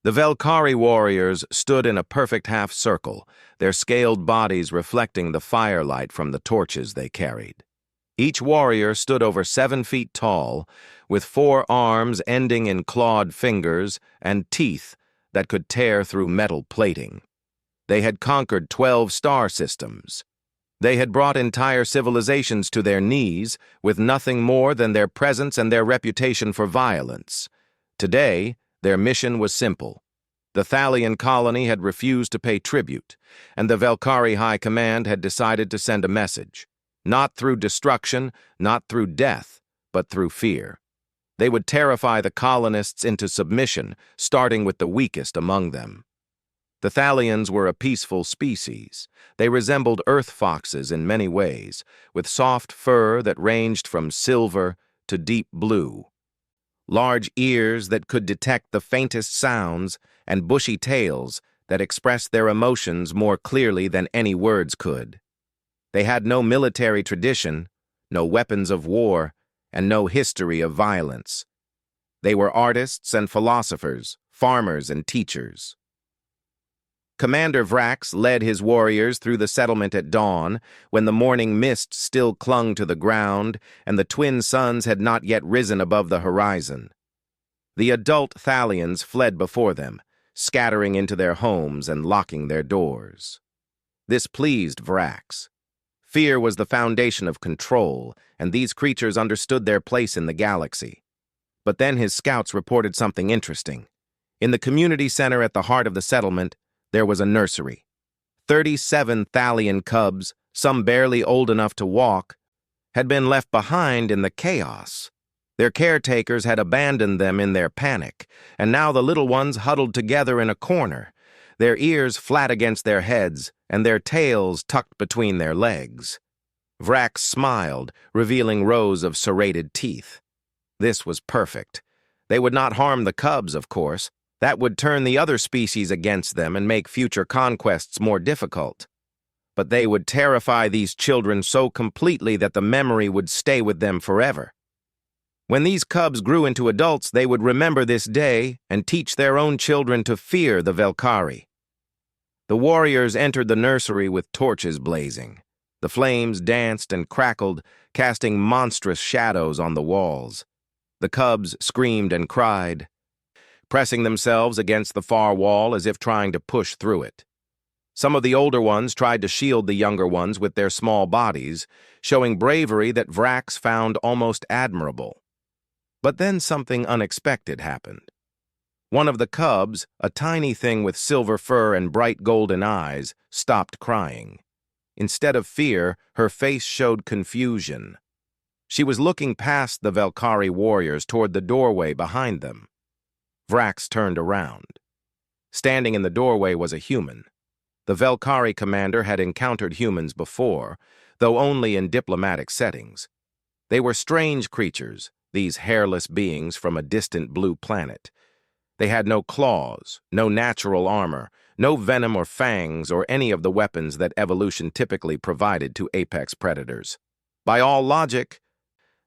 The Velkari warriors stood in a perfect half-circle, their scaled bodies reflecting the firelight from the torches they carried. Each warrior stood over 7 feet tall, with 4 arms ending in clawed fingers and teeth that could tear through metal plating. They had conquered 12 star systems. They had brought entire civilizations to their knees with nothing more than their presence and their reputation for violence. Today, their mission was simple. The Thalian colony had refused to pay tribute, and the Velkari High Command had decided to send a message. Not through destruction, not through death, but through fear. They would terrify the colonists into submission, starting with the weakest among them. The Thalians were a peaceful species. They resembled earth foxes in many ways, with soft fur that ranged from silver to deep blue, large ears that could detect the faintest sounds, and bushy tails that expressed their emotions more clearly than any words could. They had no military tradition, no weapons of war, and no history of violence. They were artists and philosophers, farmers and teachers. Commander Vrax led his warriors through the settlement at dawn, when the morning mist still clung to the ground and the twin suns had not yet risen above the horizon. The adult Thalians fled before them, scattering into their homes and locking their doors. This pleased Vrax. Fear was the foundation of control, and these creatures understood their place in the galaxy. But then his scouts reported something interesting. In the community center at the heart of the settlement, there was a nursery. 37 Thalian cubs, some barely old enough to walk, had been left behind in the chaos. Their caretakers had abandoned them in their panic, and now the little ones huddled together in a corner, their ears flat against their heads and their tails tucked between their legs. Vrax smiled, revealing rows of serrated teeth. This was perfect. They would not harm the cubs, of course. That would turn the other species against them and make future conquests more difficult. But they would terrify these children so completely that the memory would stay with them forever. When these cubs grew into adults, they would remember this day and teach their own children to fear the Velkari. The warriors entered the nursery with torches blazing. The flames danced and crackled, casting monstrous shadows on the walls. The cubs screamed and cried, pressing themselves against the far wall as if trying to push through it. Some of the older ones tried to shield the younger ones with their small bodies, showing bravery that Vrax found almost admirable. But then something unexpected happened. One of the cubs, a tiny thing with silver fur and bright golden eyes, stopped crying. Instead of fear, her face showed confusion. She was looking past the Velkari warriors toward the doorway behind them. Vrax turned around. Standing in the doorway was a human. The Velkari commander had encountered humans before, though only in diplomatic settings. They were strange creatures, these hairless beings from a distant blue planet. They had no claws, no natural armor, no venom or fangs or any of the weapons that evolution typically provided to apex predators. By all logic,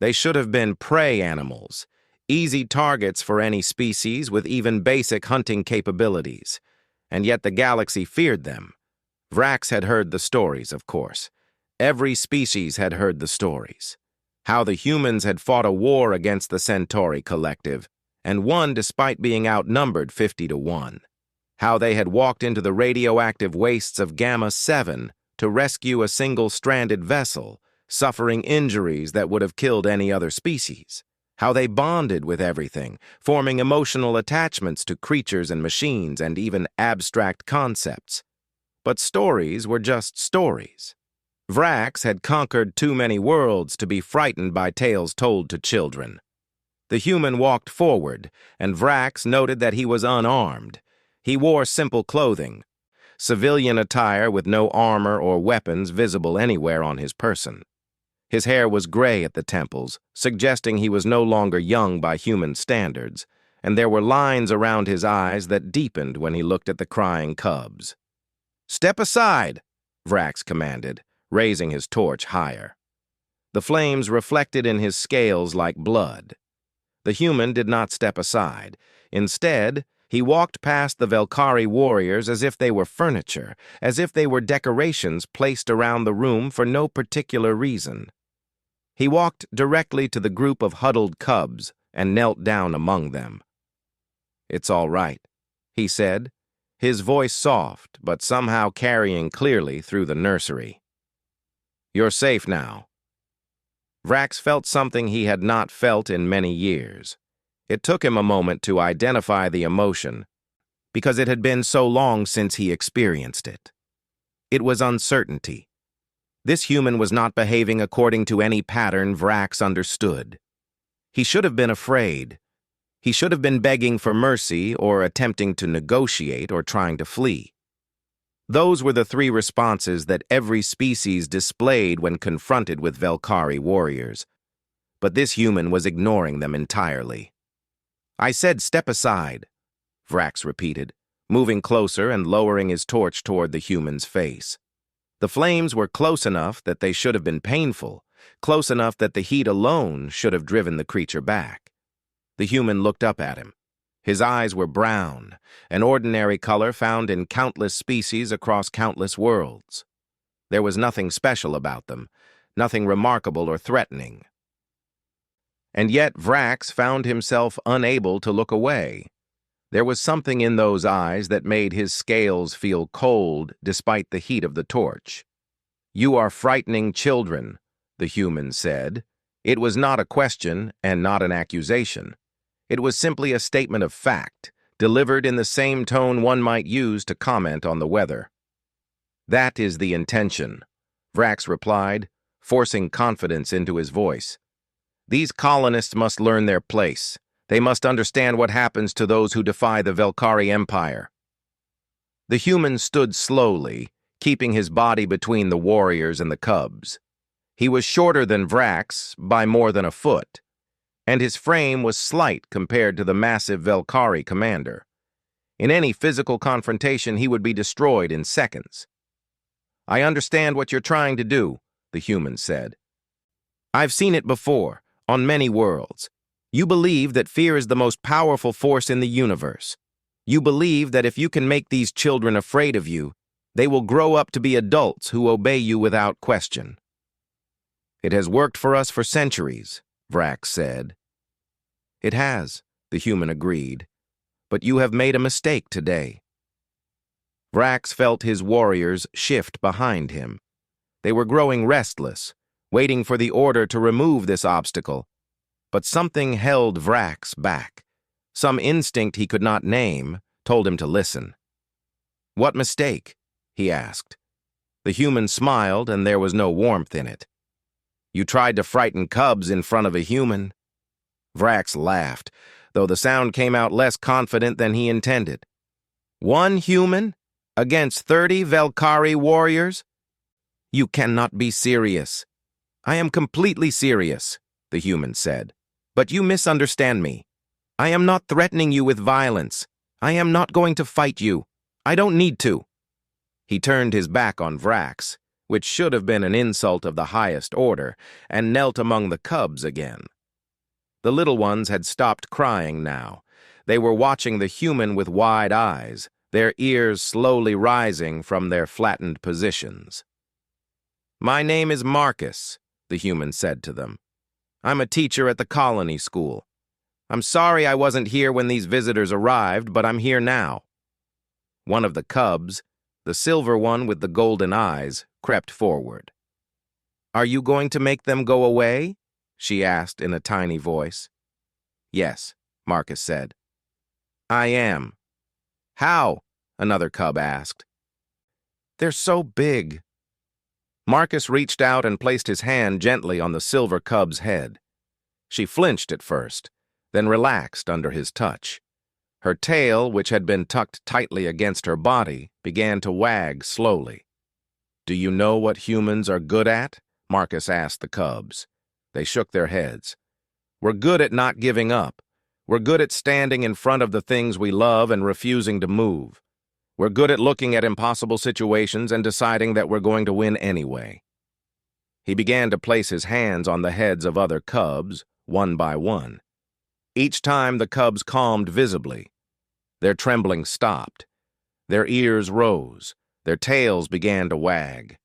they should have been prey animals, easy targets for any species with even basic hunting capabilities. And yet the galaxy feared them. Vrax had heard the stories, of course. Every species had heard the stories. How the humans had fought a war against the Centauri collective, and won despite being outnumbered 50-1. How they had walked into the radioactive wastes of Gamma-7 to rescue a single-stranded vessel, suffering injuries that would have killed any other species. How they bonded with everything, forming emotional attachments to creatures and machines and even abstract concepts. But stories were just stories. Vrax had conquered too many worlds to be frightened by tales told to children. The human walked forward, and Vrax noted that he was unarmed. He wore simple clothing, civilian attire with no armor or weapons visible anywhere on his person. His hair was gray at the temples, suggesting he was no longer young by human standards, and there were lines around his eyes that deepened when he looked at the crying cubs. "Step aside," Vrax commanded, raising his torch higher. The flames reflected in his scales like blood. The human did not step aside. Instead, He walked past the Velkari warriors as if they were furniture, as if they were decorations placed around the room for no particular reason. He walked directly to the group of huddled cubs and knelt down among them. "It's all right," he said, his voice soft but somehow carrying clearly through the nursery. "You're safe now." Vrax felt something he had not felt in many years. It took him a moment to identify the emotion, because it had been so long since he experienced it. It was uncertainty. This human was not behaving according to any pattern Vrax understood. He should have been afraid. He should have been begging for mercy or attempting to negotiate or trying to flee. Those were the three responses that every species displayed when confronted with Velkari warriors. But this human was ignoring them entirely. "I said step aside," Vrax repeated, moving closer and lowering his torch toward the human's face. The flames were close enough that they should have been painful, close enough that the heat alone should have driven the creature back. The human looked up at him. His eyes were brown, an ordinary color found in countless species across countless worlds. There was nothing special about them, nothing remarkable or threatening. And yet Vrax found himself unable to look away. There was something in those eyes that made his scales feel cold despite the heat of the torch. "You are frightening children," the human said. It was not a question and not an accusation. It was simply a statement of fact, delivered in the same tone one might use to comment on the weather. "That is the intention," Vrax replied, forcing confidence into his voice. "These colonists must learn their place. They must understand what happens to those who defy the Velkari Empire." The human stood slowly, keeping his body between the warriors and the cubs. He was shorter than Vrax by more than a foot, and his frame was slight compared to the massive Velkari commander. In any physical confrontation, he would be destroyed in seconds. "I understand what you're trying to do," the human said. "I've seen it before, on many worlds. You believe that fear is the most powerful force in the universe. You believe that if you can make these children afraid of you, they will grow up to be adults who obey you without question." "It has worked for us for centuries," Vrax said. "It has," the human agreed, "but you have made a mistake today." Vrax felt his warriors shift behind him. They were growing restless, waiting for the order to remove this obstacle. But something held Vrax back. Some instinct he could not name told him to listen. "What mistake?" he asked. The human smiled, and there was no warmth in it. "You tried to frighten cubs in front of a human." Vrax laughed, though the sound came out less confident than he intended. "One human against 30 Velkari warriors? You cannot be serious." "I am completely serious," the human said. "But you misunderstand me. I am not threatening you with violence. I am not going to fight you. I don't need to." He turned his back on Vrax, which should have been an insult of the highest order, and knelt among the cubs again. The little ones had stopped crying now. They were watching the human with wide eyes, their ears slowly rising from their flattened positions. "My name is Marcus," the human said to them. "I'm a teacher at the colony school. I'm sorry I wasn't here when these visitors arrived, but I'm here now." One of the cubs, the silver one with the golden eyes, crept forward. "Are you going to make them go away?" she asked in a tiny voice. "Yes," Marcus said. "I am." "How?" another cub asked. "They're so big." Marcus reached out and placed his hand gently on the silver cub's head. She flinched at first, then relaxed under his touch. Her tail, which had been tucked tightly against her body, began to wag slowly. "Do you know what humans are good at?" Marcus asked the cubs. They shook their heads. "We're good at not giving up. We're good at standing in front of the things we love and refusing to move. We're good at looking at impossible situations and deciding that we're going to win anyway." He began to place his hands on the heads of other cubs, one by one. Each time the cubs calmed visibly. Their trembling stopped. Their ears rose. Their tails began to wag.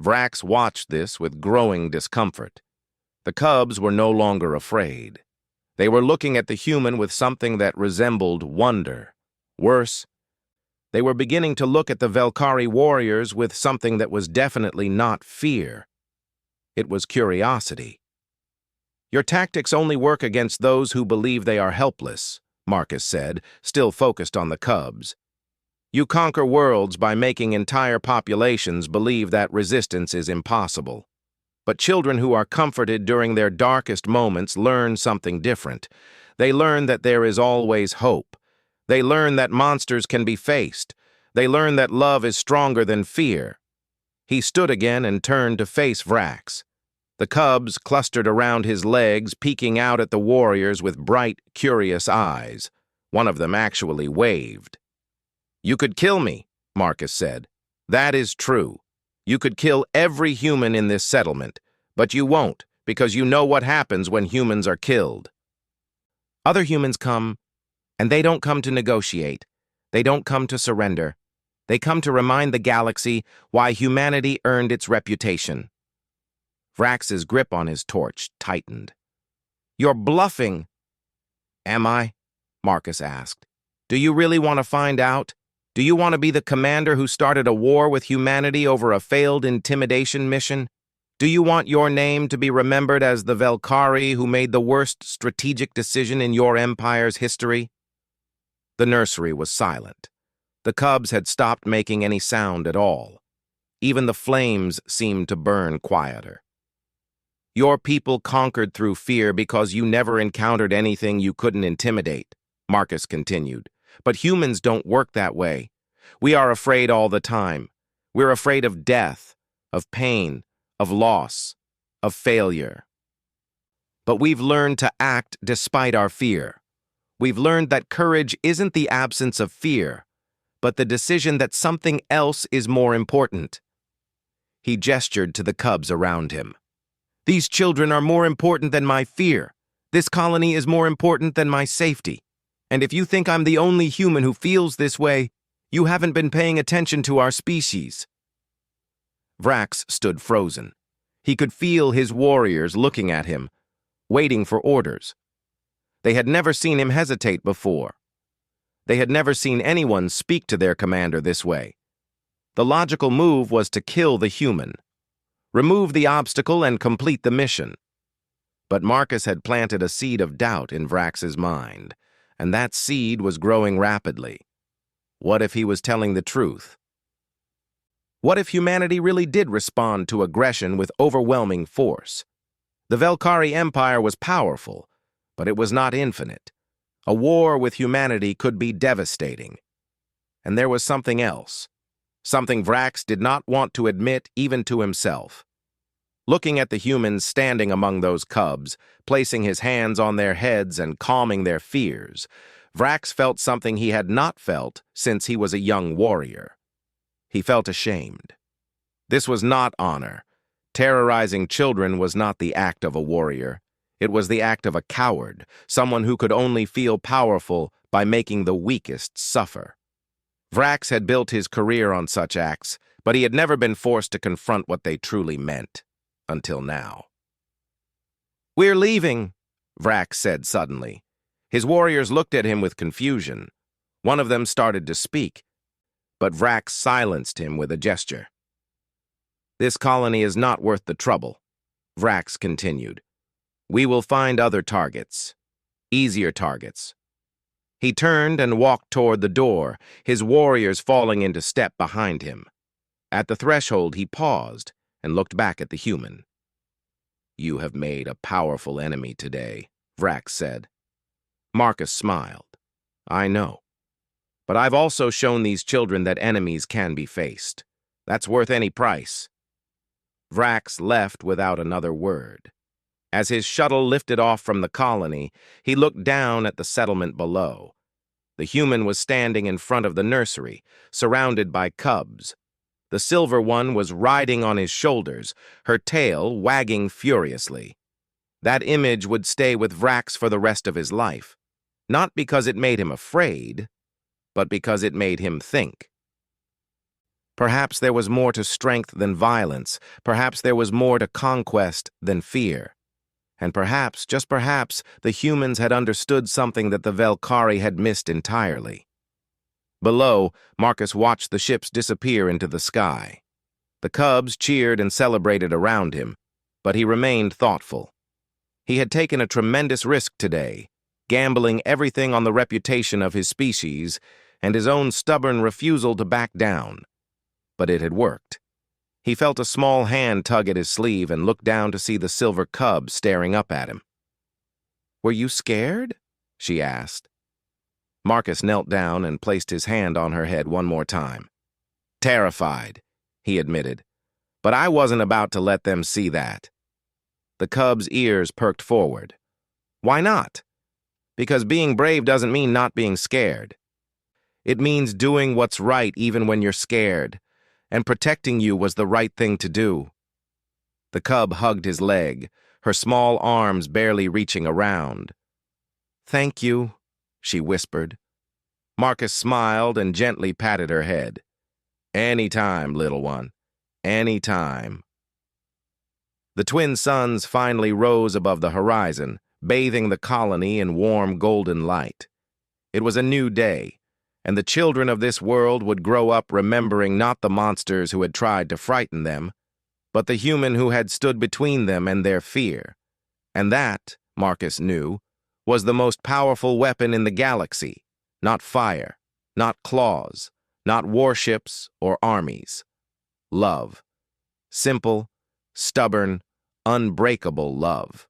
Vrax watched this with growing discomfort. The cubs were no longer afraid. They were looking at the human with something that resembled wonder. Worse, they were beginning to look at the Velkhari warriors with something that was definitely not fear. It was curiosity. "Your tactics only work against those who believe they are helpless," Marcus said, still focused on the cubs. "You conquer worlds by making entire populations believe that resistance is impossible. But children who are comforted during their darkest moments learn something different. They learn that there is always hope. They learn that monsters can be faced. They learn that love is stronger than fear." He stood again and turned to face Vrax. The cubs clustered around his legs, peeking out at the warriors with bright, curious eyes. One of them actually waved. "You could kill me," Marcus said. "That is true. You could kill every human in this settlement, but you won't, because you know what happens when humans are killed." "Other humans come, and they don't come to negotiate. They don't come to surrender. They come to remind the galaxy why humanity earned its reputation." Vrax's grip on his torch tightened. "You're bluffing." "Am I?" Marcus asked. "Do you really want to find out? Do you want to be the commander who started a war with humanity over a failed intimidation mission? Do you want your name to be remembered as the Velkhari who made the worst strategic decision in your empire's history?" The nursery was silent. The cubs had stopped making any sound at all. Even the flames seemed to burn quieter. "Your people conquered through fear because you never encountered anything you couldn't intimidate," Marcus continued. "But humans don't work that way. We are afraid all the time. We're afraid of death, of pain, of loss, of failure. But we've learned to act despite our fear. We've learned that courage isn't the absence of fear, but the decision that something else is more important." He gestured to the cubs around him. "These children are more important than my fear. This colony is more important than my safety. And if you think I'm the only human who feels this way, you haven't been paying attention to our species." Vrax stood frozen. He could feel his warriors looking at him, waiting for orders. They had never seen him hesitate before. They had never seen anyone speak to their commander this way. The logical move was to kill the human, remove the obstacle and complete the mission. But Marcus had planted a seed of doubt in Vrax's mind, and that seed was growing rapidly. What if he was telling the truth? What if humanity really did respond to aggression with overwhelming force? The Velkhari Empire was powerful, but it was not infinite. A war with humanity could be devastating. And there was something else, something Vrax did not want to admit even to himself. Looking at the humans standing among those cubs, placing his hands on their heads and calming their fears, Vrax felt something he had not felt since he was a young warrior. He felt ashamed. This was not honor. Terrorizing children was not the act of a warrior. It was the act of a coward, someone who could only feel powerful by making the weakest suffer. Vrax had built his career on such acts, but he had never been forced to confront what they truly meant. Until now. "We're leaving," Vrax said suddenly. His warriors looked at him with confusion. One of them started to speak, but Vrax silenced him with a gesture. "This colony is not worth the trouble," Vrax continued. "We will find other targets, easier targets." He turned and walked toward the door, his warriors falling into step behind him. At the threshold, he paused and looked back at the human. "You have made a powerful enemy today," Vrax said. Marcus smiled. "I know. But I've also shown these children that enemies can be faced. That's worth any price." Vrax left without another word. As his shuttle lifted off from the colony, he looked down at the settlement below. The human was standing in front of the nursery, surrounded by cubs. The silver one was riding on his shoulders, her tail wagging furiously. That image would stay with Vrax for the rest of his life, not because it made him afraid, but because it made him think. Perhaps there was more to strength than violence. Perhaps there was more to conquest than fear. And perhaps, just perhaps, the humans had understood something that the Velkari had missed entirely. Below, Marcus watched the ships disappear into the sky. The cubs cheered and celebrated around him, but he remained thoughtful. He had taken a tremendous risk today, gambling everything on the reputation of his species and his own stubborn refusal to back down. But it had worked. He felt a small hand tug at his sleeve and looked down to see the silver cub staring up at him. "Were you scared?" she asked. Marcus knelt down and placed his hand on her head one more time. "Terrified," he admitted, "but I wasn't about to let them see that." The cub's ears perked forward. "Why not?" "Because being brave doesn't mean not being scared. It means doing what's right even when you're scared, and protecting you was the right thing to do." The cub hugged his leg, her small arms barely reaching around. "Thank you," she whispered. Marcus smiled and gently patted her head. "Anytime, little one. Anytime." The twin suns finally rose above the horizon, bathing the colony in warm golden light. It was a new day, and the children of this world would grow up remembering not the monsters who had tried to frighten them, but the human who had stood between them and their fear. And that, Marcus knew, was the most powerful weapon in the galaxy. Not fire, not claws, not warships or armies. Love. Simple, stubborn, unbreakable love.